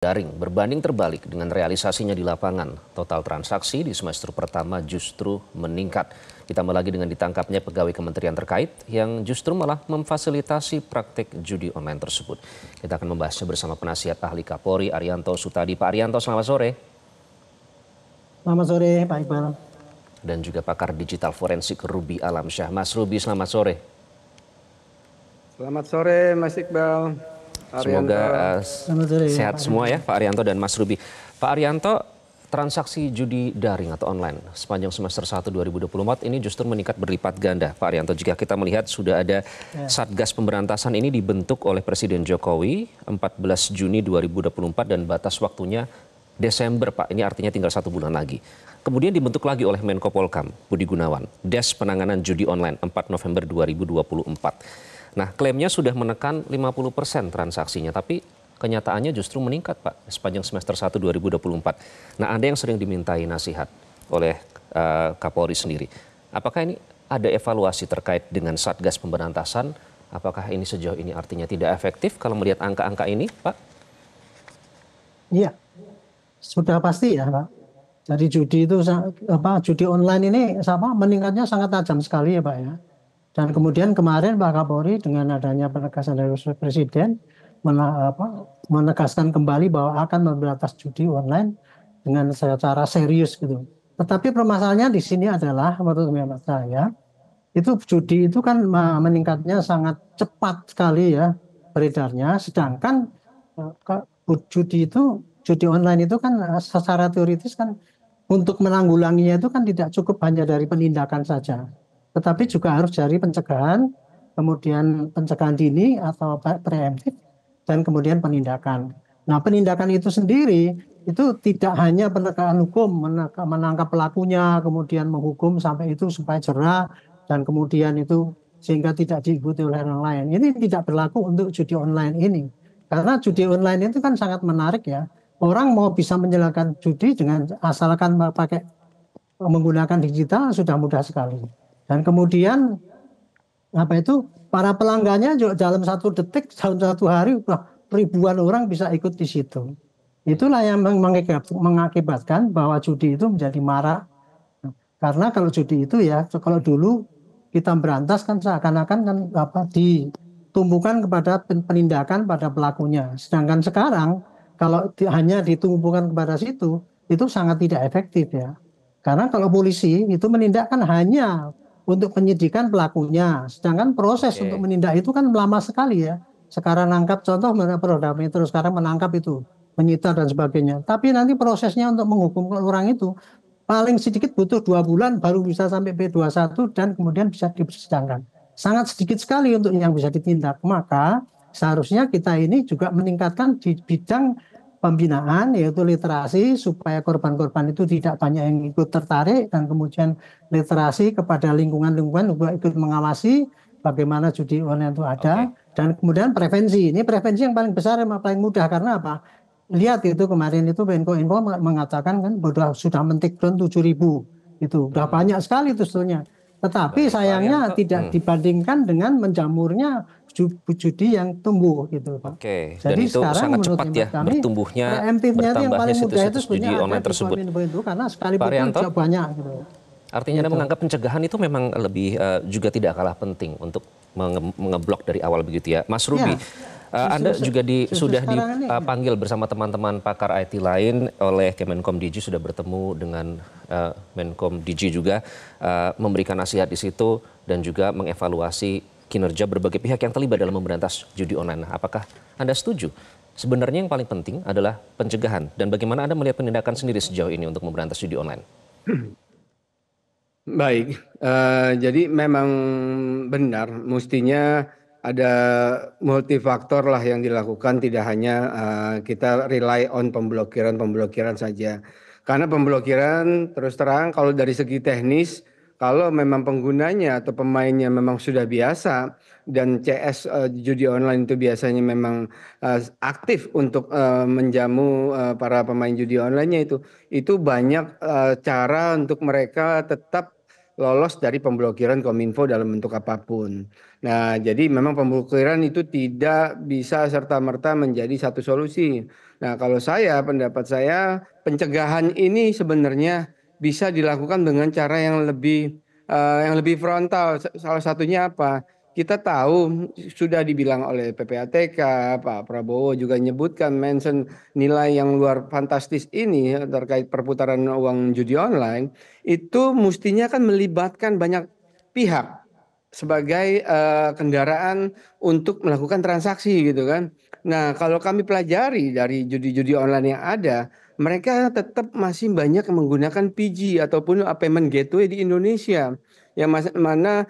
daring berbanding terbalik dengan realisasinya di lapangan. Total transaksi di semester pertama justru meningkat. Ditambah lagi dengan ditangkapnya pegawai kementerian terkait yang justru malah memfasilitasi praktik judi online tersebut. Kita akan membahasnya bersama penasihat ahli Kapolri Arianto Sutadi. Pak Arianto, selamat sore. Selamat sore, Pak Iqbal. Dan juga pakar digital forensik Ruby Alamsyah. Mas Ruby, selamat sore. Selamat sore, Mas Iqbal. Semoga sehat semua ya Pak Arianto dan Mas Ruby. Pak Arianto, transaksi judi daring atau online sepanjang semester 1 2024 ini justru meningkat berlipat ganda. Pak Arianto, jika kita melihat sudah ada Satgas Pemberantasan ini dibentuk oleh Presiden Jokowi 14 Juni 2024 dan batas waktunya Desember, Pak. Ini artinya tinggal 1 bulan lagi. Kemudian dibentuk lagi oleh Menko Polhukam Budi Gunawan, Des Penanganan Judi Online 4 November 2024. Nah, klaimnya sudah menekan 50% transaksinya, tapi kenyataannya justru meningkat, Pak, sepanjang semester 1 2024. Nah, Anda yang sering dimintai nasihat oleh Kapolri sendiri, apakah ini ada evaluasi terkait dengan Satgas Pemberantasan? Apakah ini sejauh ini artinya tidak efektif kalau melihat angka-angka ini, Pak? Iya, sudah pasti ya, Pak. Jadi judi itu, judi online ini meningkatnya sangat tajam sekali ya, Pak ya. Dan kemudian kemarin Pak Kapolri dengan adanya penegasan dari Presiden menegaskan kembali bahwa akan memberantas judi online dengan secara serius gitu. Tetapi permasalahannya di sini adalah menurut saya itu judi itu kan meningkatnya sangat cepat sekali ya beredarnya, sedangkan judi online itu kan secara teoritis kan untuk menanggulanginya itu kan tidak cukup hanya dari penindakan saja, tetapi juga harus dari pencegahan, kemudian pencegahan dini atau preemptif, dan kemudian penindakan. Nah, penindakan itu sendiri itu tidak hanya penegakan hukum, menangkap pelakunya, kemudian menghukum sampai itu supaya jera, dan kemudian itu sehingga tidak diikuti oleh orang lain. Ini tidak berlaku untuk judi online ini. Karena judi online itu kan sangat menarik ya. Orang mau bisa menjalankan judi dengan asalkan pakai menggunakan digital sudah mudah sekali. Dan kemudian para pelanggannya juga dalam 1 detik, dalam 1 hari ribuan orang bisa ikut di situ. Itulah yang mengakibatkan bahwa judi itu menjadi marak. Karena kalau judi itu ya, kalau dulu kita berantas kan seakan-akan kan ditumbuhkan kepada penindakan pada pelakunya. Sedangkan sekarang kalau hanya ditumbuhkan kepada situ, itu sangat tidak efektif ya. Karena kalau polisi itu menindak kan hanya untuk penyidikan pelakunya, sedangkan proses untuk menindak itu kan lama sekali ya. Sekarang nangkap, contoh Polda Metro sekarang menangkap itu, menyita dan sebagainya. Tapi nanti prosesnya untuk menghukum orang itu paling sedikit butuh 2 bulan baru bisa sampai P21 dan kemudian bisa dipersidangkan. Sangat sedikit sekali untuk yang bisa ditindak. Maka seharusnya kita ini juga meningkatkan di bidang pembinaan, yaitu literasi, supaya korban-korban itu tidak banyak yang ikut tertarik, dan kemudian literasi kepada lingkungan-lingkungan juga ikut mengawasi bagaimana judi online itu ada. Dan kemudian prevensi. Ini prevensi yang paling besar, yang paling mudah. Karena apa? Lihat itu kemarin itu Menko Info mengatakan kan sudah men-take-down 7.000. Itu udah banyak sekali itu sebetulnya. Tetapi sayangnya tidak dibandingkan dengan menjamurnya judi yang tumbuh gitu, Pak. Dan Jadi itu sekarang sangat menurut cepat ya bertumbuhnya, bertambahnya situs-situs judi online tersebut. Itu karena sekali pukul banyak gitu. Artinya Anda menganggap pencegahan itu memang lebih juga tidak kalah penting untuk mengeblok dari awal begitu ya. Mas Ruby, Anda juga sudah dipanggil bersama teman-teman pakar IT lain oleh Kemenkom Digi, sudah bertemu dengan Menkom Digi juga, memberikan nasihat di situ dan juga mengevaluasi kinerja berbagai pihak yang terlibat dalam memberantas judi online. Nah, apakah Anda setuju? Sebenarnya yang paling penting adalah pencegahan, dan bagaimana Anda melihat penindakan sendiri sejauh ini untuk memberantas judi online? Baik, jadi memang benar, mestinya ada multifaktor lah yang dilakukan, tidak hanya kita rely on pemblokiran saja. Karena pemblokiran terus terang kalau dari segi teknis, kalau memang penggunanya atau pemainnya memang sudah biasa dan CS judi online itu biasanya memang aktif untuk menjamu para pemain judi online-nya, itu banyak cara untuk mereka tetap lolos dari pemblokiran Kominfo dalam bentuk apapun. Nah, jadi memang pemblokiran itu tidak bisa serta-merta menjadi satu solusi. Nah, kalau pendapat saya, pencegahan ini sebenarnya bisa dilakukan dengan cara yang lebih frontal. Salah satunya apa? Kita tahu sudah dibilang oleh PPATK, Pak Prabowo juga menyebutkan mention nilai yang luar fantastis ini terkait perputaran uang judi online itu mestinya kan melibatkan banyak pihak sebagai kendaraan untuk melakukan transaksi gitu kan. Nah, kalau kami pelajari dari judi-judi online yang ada, mereka tetap masih banyak yang menggunakan PG ataupun payment gateway di Indonesia yang mana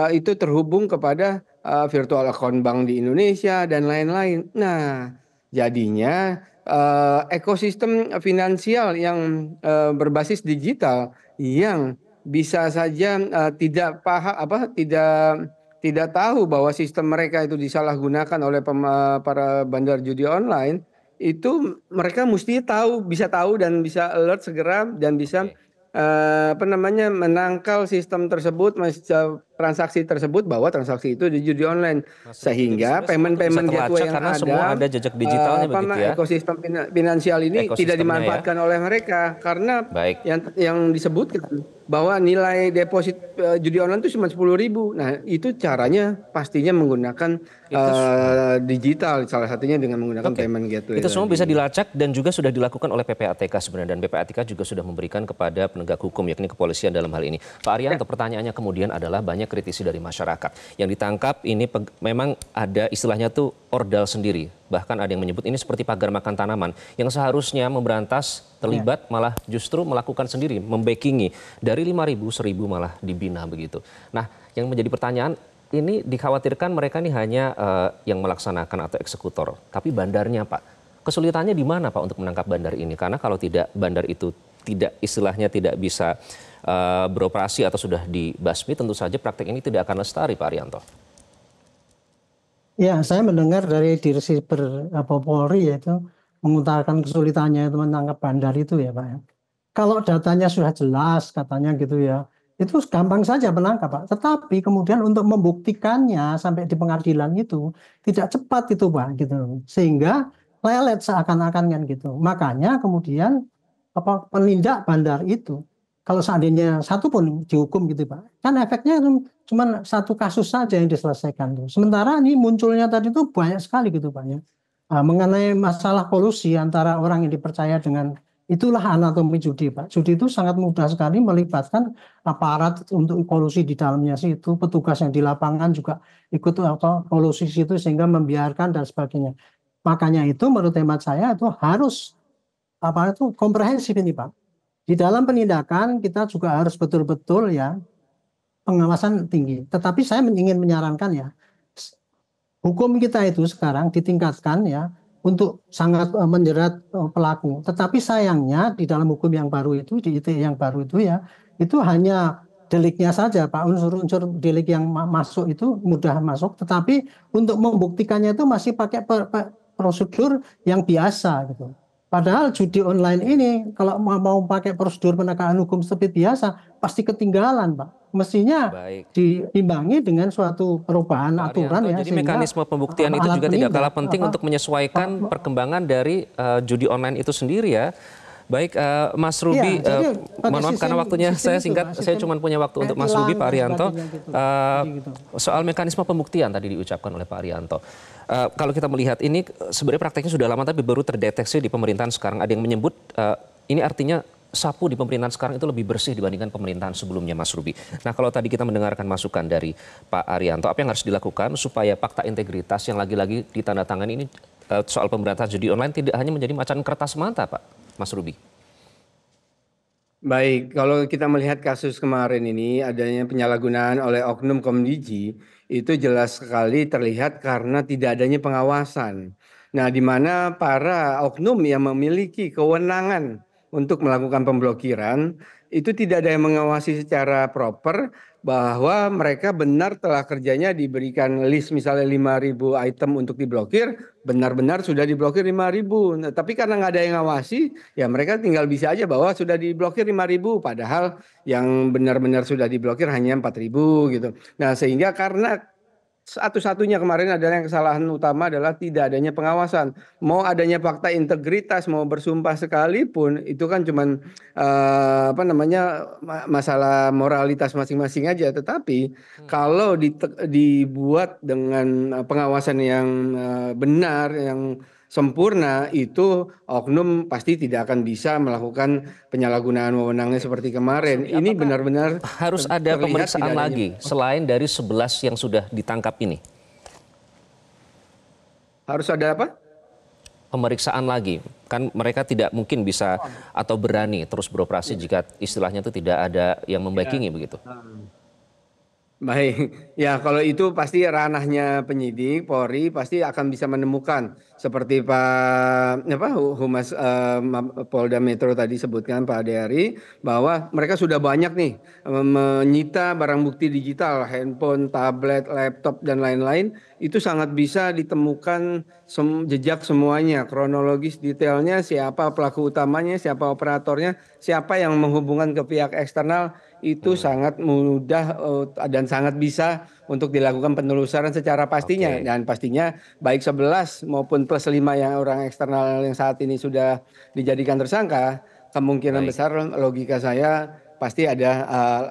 itu terhubung kepada virtual account bank di Indonesia dan lain-lain. Nah, jadinya ekosistem finansial yang berbasis digital yang bisa saja tidak paham tidak tahu bahwa sistem mereka itu disalahgunakan oleh para bandar judi online, itu mereka mesti bisa tahu dan bisa alert segera dan bisa Oke. menangkal sistem tersebut, transaksi tersebut bahwa transaksi itu di judi online, Mas Ruby, jadi sehingga sebenarnya semua itu bisa payment gateway terlacak yang karena semua ada jejak digitalnya begitu ya, ekosistem finansial ini tidak ekosistemnya ya. dimanfaatkan oleh mereka karena Baik. yang disebutkan bahwa nilai deposit judi online itu cuma 10.000. Nah, itu caranya pastinya menggunakan Itu digital, salah satunya dengan menggunakan Oke, payment gateway itu semua bisa tadi. dilacak dan juga sudah dilakukan oleh PPATK sebenarnya, dan PPATK juga sudah memberikan kepada penegak hukum yakni kepolisian dalam hal ini. Pak Arianto, pertanyaannya kemudian adalah banyak kritisi dari masyarakat yang ditangkap ini memang ada istilahnya tuh ordal sendiri, bahkan ada yang menyebut ini seperti pagar makan tanaman yang seharusnya memberantas terlibat malah justru melakukan sendiri, membackingi dari 5.000, 1.000 malah dibina begitu. Nah, yang menjadi pertanyaan, ini dikhawatirkan mereka ini hanya yang melaksanakan atau eksekutor, tapi bandarnya Pak. Kesulitannya di mana Pak untuk menangkap bandar ini? Karena kalau tidak bandar itu tidak istilahnya tidak bisa beroperasi atau sudah dibasmi, tentu saja praktek ini tidak akan lestari Pak Arianto. Ya, saya mendengar dari Dirsiper Polri yaitu mengutarakan kesulitannya itu menangkap bandar itu ya Pak ya. Kalau datanya sudah jelas katanya gitu ya, itu gampang saja menangkap Pak. Tetapi kemudian untuk membuktikannya sampai di pengadilan itu tidak cepat itu Pak gitu. Sehingga lelet seakan-akan kan gitu. Makanya kemudian penindak bandar itu kalau seandainya satu pun dihukum gitu Pak, kan efeknya cuma satu kasus saja yang diselesaikan tuh. Sementara ini munculnya tadi itu banyak sekali gitu Pak ya. Mengenai masalah kolusi antara orang yang dipercaya dengan itulah anatomi judi Pak. Judi itu sangat mudah sekali melibatkan aparat untuk kolusi di dalamnya situ, petugas yang di lapangan juga ikut kolusi situ sehingga membiarkan dan sebagainya. Makanya itu menurut hemat saya itu harus itu komprehensif ini Pak. Di dalam penindakan kita juga harus betul-betul ya pengawasan tinggi. Tetapi saya ingin menyarankan ya, hukum kita itu sekarang ditingkatkan ya untuk sangat menjerat pelaku. Tetapi sayangnya di dalam hukum yang baru itu, di ITE yang baru itu ya, itu hanya deliknya saja Pak, unsur-unsur delik yang masuk itu mudah masuk. Tetapi untuk membuktikannya itu masih pakai prosedur yang biasa gitu. Padahal judi online ini kalau mau pakai prosedur penegakan hukum seperti biasa pasti ketinggalan, Pak. Mestinya diimbangi dengan suatu perubahan Pak aturan Arianto, ya. jadi mekanisme pembuktian itu juga tidak kalah penting untuk menyesuaikan perkembangan dari judi online itu sendiri ya. Baik, Mas Ruby, mohon maaf karena waktunya saya singkat, saya cuma punya waktu untuk Mas Ruby, Pak Arianto. Soal mekanisme pembuktian tadi diucapkan oleh Pak Arianto. Kalau kita melihat ini sebenarnya prakteknya sudah lama tapi baru terdeteksi di pemerintahan sekarang. Ada yang menyebut ini artinya sapu di pemerintahan sekarang itu lebih bersih dibandingkan pemerintahan sebelumnya, Mas Ruby. Nah, kalau tadi kita mendengarkan masukan dari Pak Arianto, apa yang harus dilakukan supaya fakta integritas yang lagi-lagi ditandatangani ini soal pemberantasan judi online tidak hanya menjadi macan kertas mata, Pak, Mas Ruby? Baik, kalau kita melihat kasus kemarin ini adanya penyalahgunaan oleh oknum Komdiji, itu jelas sekali terlihat karena tidak adanya pengawasan. Nah, di mana para oknum yang memiliki kewenangan untuk melakukan pemblokiran itu tidak ada yang mengawasi secara proper bahwa mereka benar telah kerjanya diberikan list misalnya 5.000 item untuk diblokir, benar-benar sudah diblokir 5.000. Nah, tapi karena nggak ada yang ngawasi, ya mereka tinggal bisa aja bahwa sudah diblokir 5.000, padahal yang benar-benar sudah diblokir hanya 4.000 gitu. Nah, sehingga karena satu-satunya kemarin adalah yang kesalahan utama adalah tidak adanya pengawasan. Mau adanya fakta integritas, mau bersumpah sekalipun, itu kan cuman masalah moralitas masing-masing aja. Tetapi kalau dibuat dengan pengawasan yang benar, yang sempurna, itu oknum pasti tidak akan bisa melakukan penyalahgunaan wewenangnya seperti kemarin. Ini benar-benar harus ada pemeriksaan lagi selain dari 11 yang sudah ditangkap ini. Harus ada apa? Pemeriksaan lagi. Kan mereka tidak mungkin bisa atau berani terus beroperasi jika istilahnya itu tidak ada yang membackingi begitu. Baik, ya kalau itu pasti ranahnya penyidik, Polri pasti akan bisa menemukan seperti Humas Polda Metro tadi sebutkan Pak Ade bahwa mereka sudah banyak nih menyita barang bukti digital, handphone, tablet, laptop dan lain-lain, itu sangat bisa ditemukan jejak semuanya, kronologis detailnya, siapa pelaku utamanya, siapa operatornya, siapa yang menghubungkan ke pihak eksternal. Itu sangat mudah dan sangat bisa untuk dilakukan penelusuran secara pastinya. Dan pastinya baik 11 maupun plus 5 yang orang eksternal yang saat ini sudah dijadikan tersangka, kemungkinan besar logika saya pasti ada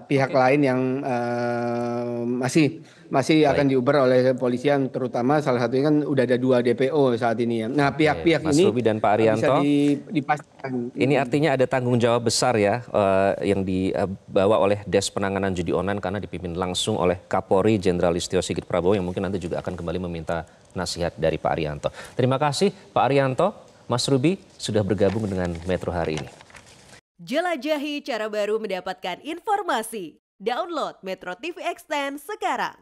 pihak lain yang masih akan diuber oleh kepolisian, terutama salah satunya kan udah ada 2 DPO saat ini ya. Nah, pihak-pihak Mas ini Ruby dan Pak Arianto, bisa dipastikan. ini artinya ada tanggung jawab besar ya yang dibawa oleh Des Penanganan Judi Online karena dipimpin langsung oleh Kapolri Jenderal Listio Sigit Prabowo yang mungkin nanti juga akan kembali meminta nasihat dari Pak Arianto. Terima kasih Pak Arianto, Mas Ruby sudah bergabung dengan Metro hari ini. Jelajahi cara baru mendapatkan informasi. Download Metro TV Extend sekarang.